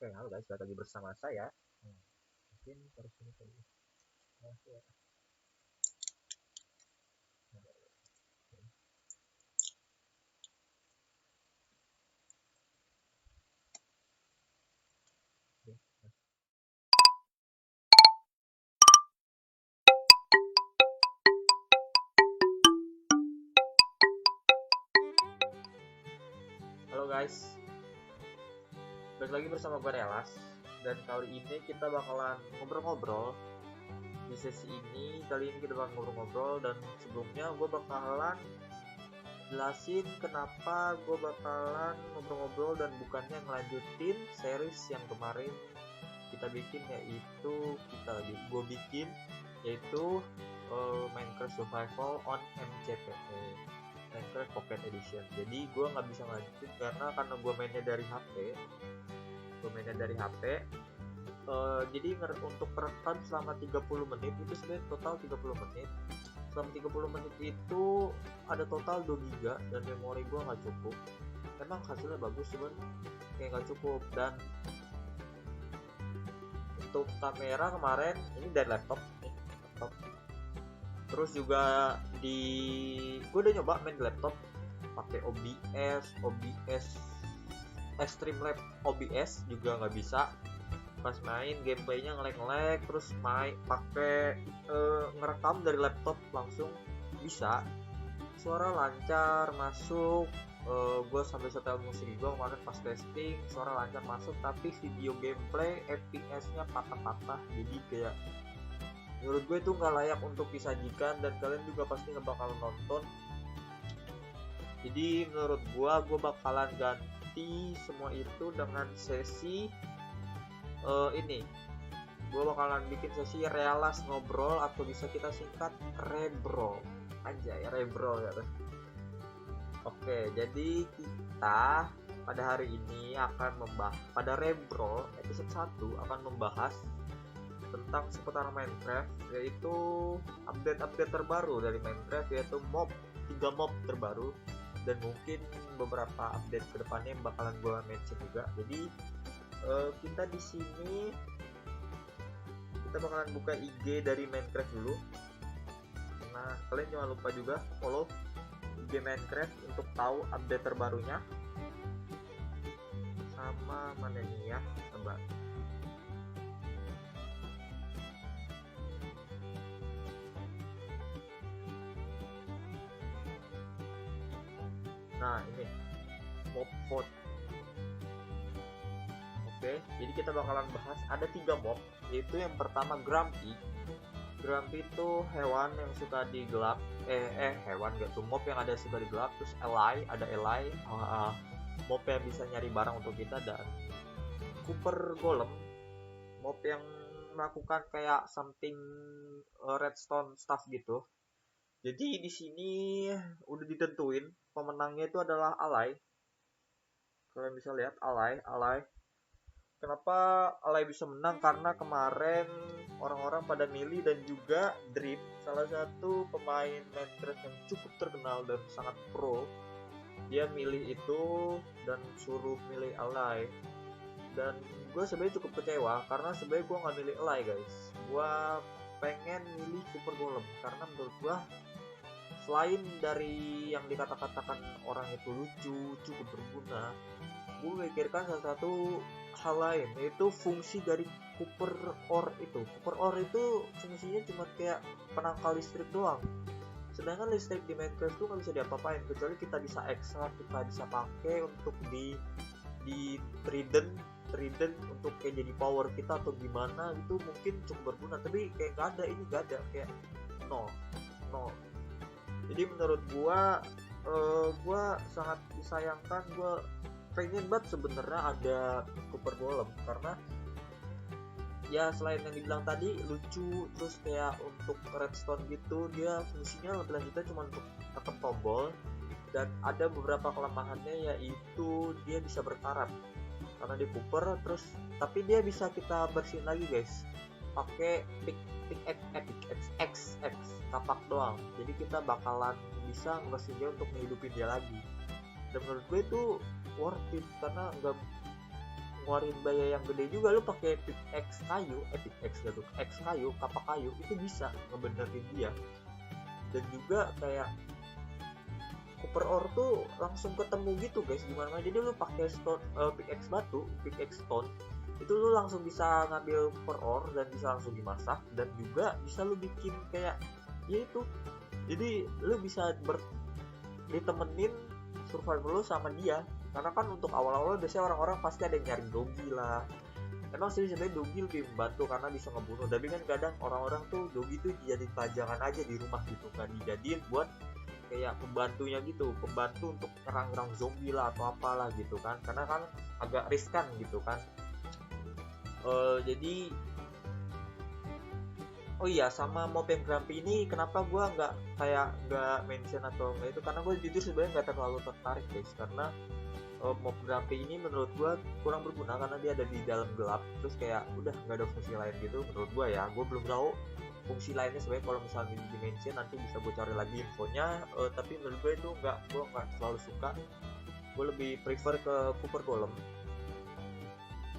Oke, halo guys, balik lagi bersama saya. Mungkin harus ini kali. Ya. Halo guys, balik lagi bersama gue Relas. Dan kali ini kita bakalan ngobrol-ngobrol. Di sesi ini, kali ini kita bakalan ngobrol-ngobrol. Dan sebelumnya gue bakalan jelasin kenapa gue bakalan ngobrol-ngobrol dan bukannya ngelanjutin series yang kemarin kita bikin, yaitu gue bikin yaitu Minecraft Survival on MCPE, Minecraft Pocket Edition. Jadi gue nggak bisa ngelanjutin karena gue mainnya dari HP. Jadi untuk perekam selama 30 menit itu sebenarnya total 30 menit. Selama 30 menit itu ada total 2 GB dan memori gue nggak cukup. Emang hasilnya bagus cuman kayak nggak cukup. Dan untuk kamera kemarin ini dari laptop. Terus juga gue udah nyoba main di laptop pakai OBS Streamlabs OBS juga nggak bisa. Pas main gameplaynya ngelag, terus pakai ngerekam dari laptop langsung bisa, suara lancar masuk. Gue sambil setel musik gue kemarin pas testing, suara lancar masuk, tapi video gameplay FPS-nya patah-patah. Jadi kayak menurut gue itu nggak layak untuk disajikan dan kalian juga pasti nggak bakalan nonton. Jadi menurut gue bakalan ganti semua itu dengan sesi ini. Gue bakalan bikin sesi Relas ngobrol, atau bisa kita singkat Rebrol aja ya, Rebrol ya. Oke, jadi kita pada hari ini akan membahas, pada Rebrol episode 1 akan membahas tentang seputar Minecraft, yaitu update terbaru dari Minecraft, yaitu 3 mob terbaru, dan mungkin beberapa update kedepannya yang bakalan gue mention juga. Jadi kita di sini kita bakalan buka IG dari Minecraft dulu. Nah, kalian jangan lupa juga follow IG Minecraft untuk tahu update terbarunya. Sama mana nih ya, coba. Nah, ini mob vote. Oke, jadi kita bakalan bahas ada 3 mob, yaitu yang pertama Grumpy. Grumpy itu hewan yang suka di gelap. Hewan gak tuh, mob yang ada suka di gelap. Terus ada Ally, mob yang bisa nyari barang untuk kita. Dan Cooper Golem, mob yang melakukan kayak something redstone stuff gitu. Jadi di sini udah ditentuin pemenangnya itu adalah Ally. Kalian bisa lihat Ally. Kenapa Ally bisa menang? Karena kemarin orang-orang pada milih, dan juga Drip, salah satu pemain Minecraft yang cukup terkenal dan sangat pro, dia milih itu dan suruh milih Ally. Dan gue sebenarnya cukup kecewa karena sebenarnya gue nggak milih Ally guys. Gue pengen milih Cooper Golem karena menurut gue selain dari yang dikatakan orang itu lucu, cukup berguna, gue mikirkan salah satu hal lain, yaitu fungsi dari Cooper Ore itu. Cooper Ore itu fungsinya cuma kayak penangkal listrik doang. Sedangkan listrik di Minecraft tuh nggak bisa diapa-apain kecuali kita bisa ekstrak, kita bisa pakai untuk di trident untuk kayak jadi power kita atau gimana gitu, mungkin cukup berguna. Tapi kayak nggak ada kayak nol. Jadi menurut gua sangat disayangkan. Gua pengen banget sebenarnya ada Cooper Golem karena ya selain yang dibilang tadi lucu, terus kayak untuk redstone gitu, dia fungsinya lebih lanjutnya cuma untuk tekan tombol. Dan ada beberapa kelemahannya, yaitu dia bisa berkarat karena di Cooper. Terus tapi dia bisa kita bersihin lagi guys pakai X kapak doang. Jadi kita bakalan bisa ngebersihin dia untuk menghidupin dia lagi. Dan menurut gue itu worth it karena ngeluarin biaya yang gede juga. Lu pakai pickaxe kayu, pickaxe gitu, X kayu, kapak kayu itu bisa ngebenerin dia. Dan juga kayak copper ore tuh langsung ketemu gitu guys gimana. Jadi lu pakai stone, pickaxe batu, pickaxe stone itu lu langsung bisa ngambil copper ore dan bisa langsung dimasak, dan juga bisa lu bikin kayak ya itu. Jadi lu bisa ditemenin survival lu sama dia, karena kan untuk awal-awal biasanya orang-orang pasti ada yang nyari dogi lah. Emang sih sebenarnya dogi lebih membantu karena bisa ngebunuh, tapi kan kadang orang-orang tuh dogi tuh dijadiin pajangan aja di rumah gitu kan, dijadiin buat kayak pembantunya gitu, pembantu untuk nyerang-nyerang zombie lah atau apalah gitu kan, karena kan agak riskan gitu kan. Jadi oh iya, sama mob yang grumpy ini kenapa gue nggak mention atau nggak itu, karena gue jujur sebenarnya nggak terlalu tertarik guys, karena mob grumpy ini menurut gue kurang berguna karena dia ada di dalam gelap, terus kayak udah nggak ada fungsi lain gitu menurut gue ya. Gue belum tahu fungsi lainnya sebenarnya, kalau misalnya di dimension nanti bisa gue cari lagi infonya. Tapi menurut gue itu gue nggak terlalu suka. Gue lebih prefer ke Cooper Golem,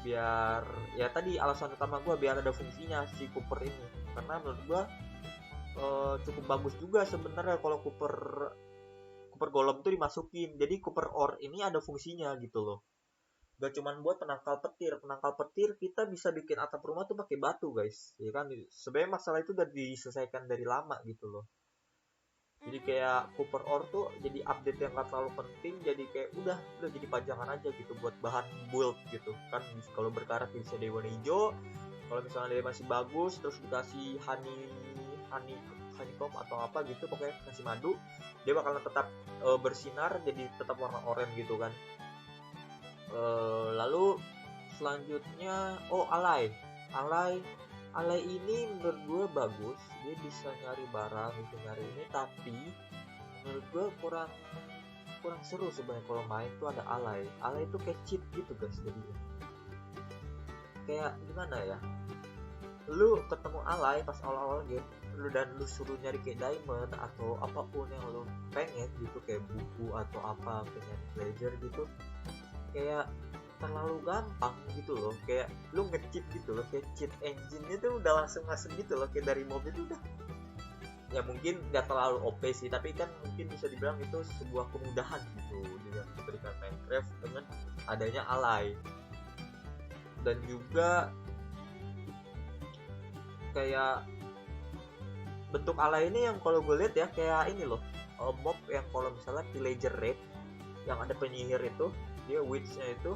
biar ya tadi alasan utama gue biar ada fungsinya si Cooper ini, karena menurut gue cukup bagus juga sebenarnya kalau Cooper Golem tuh dimasukin. Jadi Cooper Ore ini ada fungsinya gitu loh, gak cuman buat penangkal petir kita bisa bikin atap rumah tuh pakai batu guys, ya kan. Sebenarnya masalah itu udah diselesaikan dari lama gitu loh. Jadi kayak Cooper Ore tuh jadi update yang gak terlalu penting, jadi kayak udah jadi pajangan aja gitu buat bahan build gitu kan. Kalau berkarat bisa dewa hijau, kalau misalnya dia masih bagus terus dikasih honeycomb atau apa gitu, pokoknya kasih madu, dia bakalan tetap bersinar, jadi tetap warna oranye gitu kan. Lalu selanjutnya Alay ini menurut gue bagus, dia bisa nyari barang gitu, nyari ini, tapi menurut gue kurang seru sebenarnya kalau main tuh ada Alay itu kayak cheat gitu guys. Jadi kayak gimana ya, lu ketemu Alay pas awal-awal game lu suruh nyari kayak diamond atau apapun yang lu pengen gitu, kayak buku atau apa, pengen treasure gitu, kayak terlalu gampang gitu loh, kayak lu nge-cheat gitu loh, kayak cheat engine itu udah langsung masuk gitu loh, kayak dari mob itu udah. Ya mungkin nggak terlalu OP sih, tapi kan mungkin bisa dibilang itu sebuah kemudahan gitu dengan diberikan Minecraft dengan adanya Alay. Dan juga kayak bentuk Alay ini yang kalau gue lihat ya kayak ini loh, mob yang kalau misalnya villager raid yang ada penyihir itu, dia witch-nya itu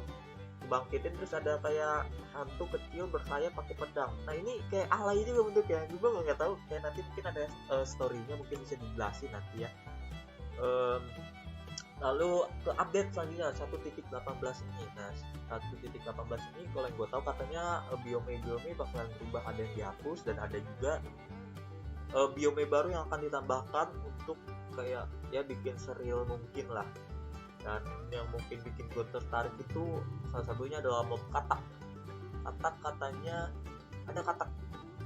bangkitin terus ada kayak hantu kecil bersayap pakai pedang. Nah ini kayak Alay juga bentuknya, gue nggak tahu, kayak nanti mungkin ada story-nya, mungkin bisa dijelasin nanti ya. Lalu ke update selanjutnya 1.18 ini. Nah 1.18 ini kalau yang gue tahu katanya biome bakalan berubah, ada yang dihapus dan ada juga biome baru yang akan ditambahkan untuk kayak ya bikin seril mungkin lah. Dan yang mungkin bikin gue tertarik itu salah satunya adalah mob katak. Katanya ada katak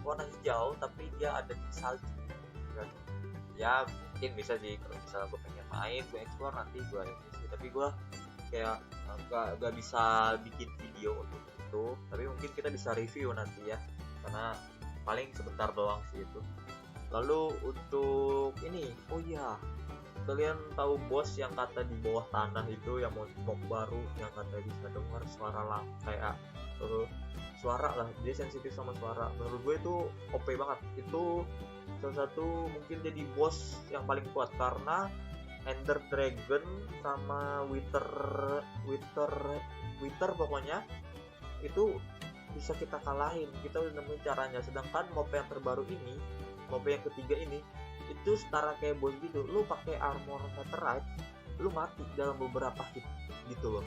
warna hijau tapi dia ada di salju. Dan ya mungkin bisa sih kalau misalnya gue pengen main, gue explore nanti gue sih, tapi gue kayak gak bisa bikin video untuk itu. Tapi mungkin kita bisa review nanti ya, karena paling sebentar doang sih itu. Lalu untuk ini, oh iya, kalian tahu bos yang kata di bawah tanah itu yang mob baru yang kata bisa dengar suara kayak suara lah, dia sensitif sama suara. Menurut gue itu OP banget, itu salah satu mungkin jadi bos yang paling kuat karena Ender Dragon sama Wither pokoknya itu bisa kita kalahin, kita udah nemuin caranya. Sedangkan mob yang terbaru ini, mob yang ketiga ini itu setara kayak bos gitu, lu pakai armor meteorite lu mati dalam beberapa hit gitu loh.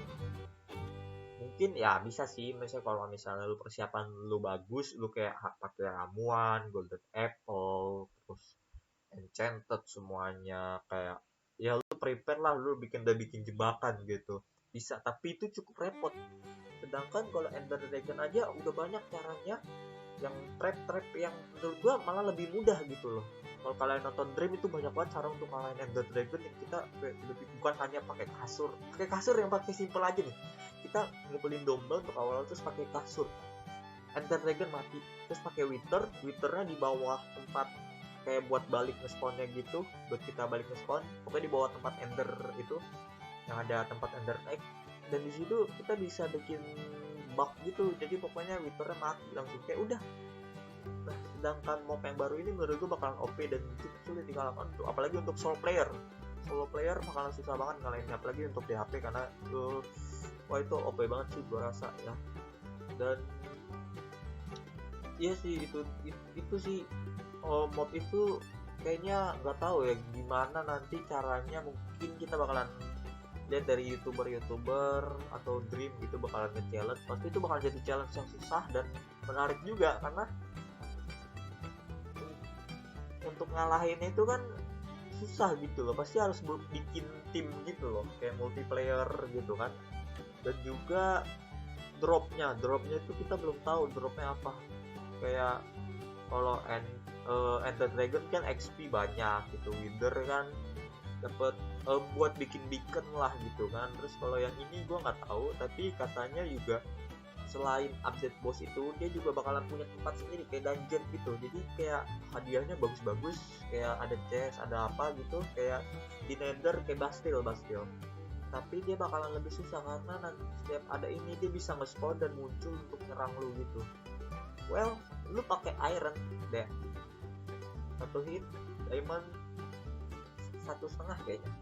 Mungkin ya bisa sih misalnya kalau misalnya lu persiapan lu bagus, lu kayak pakai ramuan, golden apple, terus enchanted semuanya, kayak ya lu prepare lah, lu bikin jebakan gitu bisa, tapi itu cukup repot. Sedangkan kalau Ender Dragon aja udah banyak caranya yang trap yang menurut gua malah lebih mudah gitu loh. Kalau kalian nonton Dream itu banyak banget cara untuk ngalahin Ender Dragon yang kita bukan hanya pakai kasur yang pakai simple aja nih, kita ngumpulin domba untuk awal terus pakai kasur. Ender Dragon mati, terus pakai withernya di bawah tempat kayak buat balik ngespawnnya gitu, buat kita balik ngespawn. Pokoknya di bawah tempat ender itu yang ada tempat ender egg, dan di situ kita bisa bikin bug gitu. Jadi pokoknya withernya mati langsung kayak udah. Nah, sedangkan mob yang baru ini menurut gue bakalan OP dan cukup sulit dikalahkan, apalagi untuk solo player bakalan susah banget ngalahinnya, apalagi untuk di HP karena wah itu OP banget sih gue rasa ya. Dan iya sih itu sih mob itu kayaknya nggak tahu ya gimana nanti caranya. Mungkin kita bakalan lihat dari youtuber atau Dream gitu bakalan nge-challenge. Pasti itu bakal jadi challenge yang susah dan menarik juga, karena untuk ngalahin itu kan susah gitu loh, pasti harus bikin tim gitu loh, kayak multiplayer gitu kan. Dan juga dropnya itu kita belum tahu dropnya apa. Kayak kalau Ender Dragon kan XP banyak gitu, Wither kan dapat buat bikin beacon lah gitu kan. Terus kalau yang ini gue nggak tahu, tapi katanya juga selain update boss itu dia juga bakalan punya tempat sendiri kayak dungeon gitu. Jadi kayak hadiahnya bagus-bagus, kayak ada chest, ada apa gitu, kayak di Nether kayak Bastille. Tapi dia bakalan lebih susah karena nanti setiap ada ini dia bisa nge-spawn dan muncul untuk nyerang lu gitu. Well, lu pakai iron deh, 1 hit diamond 1,5 kayaknya.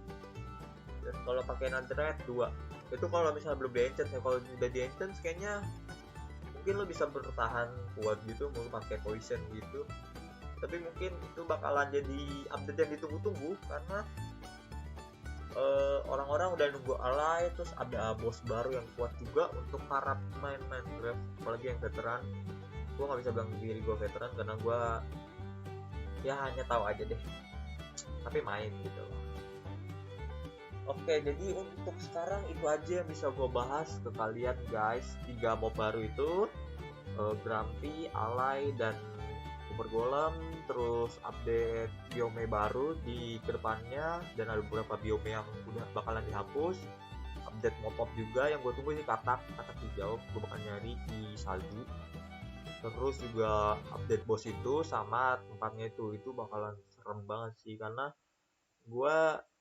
Dan kalau pakai netherite 2. Itu kalau misalnya belum di enchant ya. Kalau udah di enchant kayaknya mungkin lo bisa bertahan kuat gitu, mau pakai poison gitu. Tapi mungkin itu bakalan jadi update yang ditunggu-tunggu karena orang-orang udah nunggu alay. Terus ada bos baru yang kuat juga untuk para pemain Minecraft, apalagi yang veteran. Gue nggak bisa bilang diri gue veteran karena gue ya hanya tahu aja deh, tapi main gitu loh. Oke, jadi untuk sekarang itu aja yang bisa gue bahas ke kalian guys. 3 mob baru itu, Grumpy, Alay, dan Super Golem. Terus update biome baru di kedepannya, dan ada beberapa biome yang udah bakalan dihapus. Update mob juga yang gue tunggu sih katak hijau, gue bakal nyari di salju. Terus juga update boss itu sama tempatnya itu bakalan serem banget sih, karena gue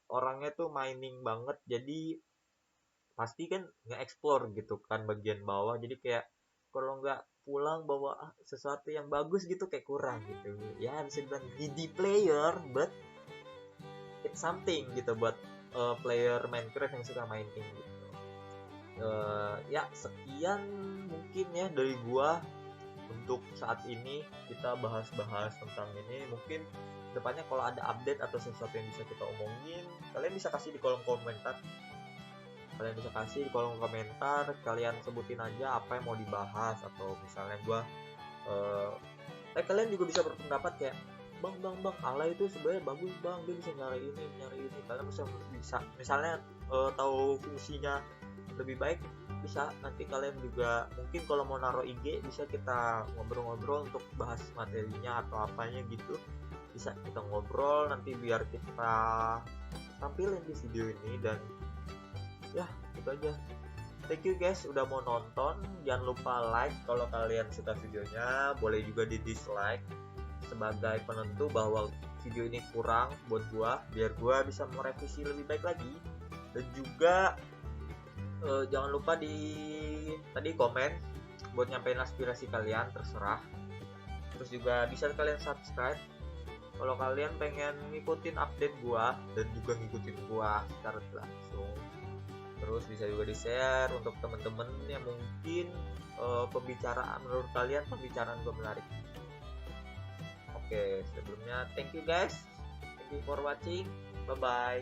orangnya tuh mining banget, jadi pasti kan nge-explore gitu kan bagian bawah. Jadi kayak kalau nggak pulang bawa sesuatu yang bagus gitu kayak kurang gitu ya. Bisa dibilang greedy player, but it's something gitu buat player Minecraft yang suka mining gitu. Ya sekian mungkin ya dari gua untuk saat ini. Kita bahas-bahas tentang ini. Mungkin depannya kalau ada update atau sesuatu yang bisa kita omongin, kalian bisa kasih di kolom komentar. Kalian sebutin aja apa yang mau dibahas, atau misalnya gua kalian juga bisa berpendapat kayak bang Alay itu sebenarnya bagus bang, dia bisa nyari ini. Kalian bisa misalnya tahu fungsinya lebih baik, bisa nanti kalian juga mungkin kalau mau naruh IG bisa kita ngobrol-ngobrol untuk bahas materinya atau apanya gitu. Bisa kita ngobrol nanti biar kita tampilin di video ini. Dan ya itu aja. Thank you guys udah mau nonton. Jangan lupa like kalau kalian suka videonya, boleh juga di dislike sebagai penentu bahwa video ini kurang buat gua, biar gua bisa merevisi lebih baik lagi. Dan juga jangan lupa tadi komen buat nyampein aspirasi kalian, terserah. Terus juga bisa kalian subscribe kalau kalian pengen ngikutin update gua dan juga ngikutin gua secara langsung. Terus bisa juga di share untuk temen-temen yang mungkin menurut kalian pembicaraan gua menarik. Oke, sebelumnya thank you guys, thank you for watching, bye bye.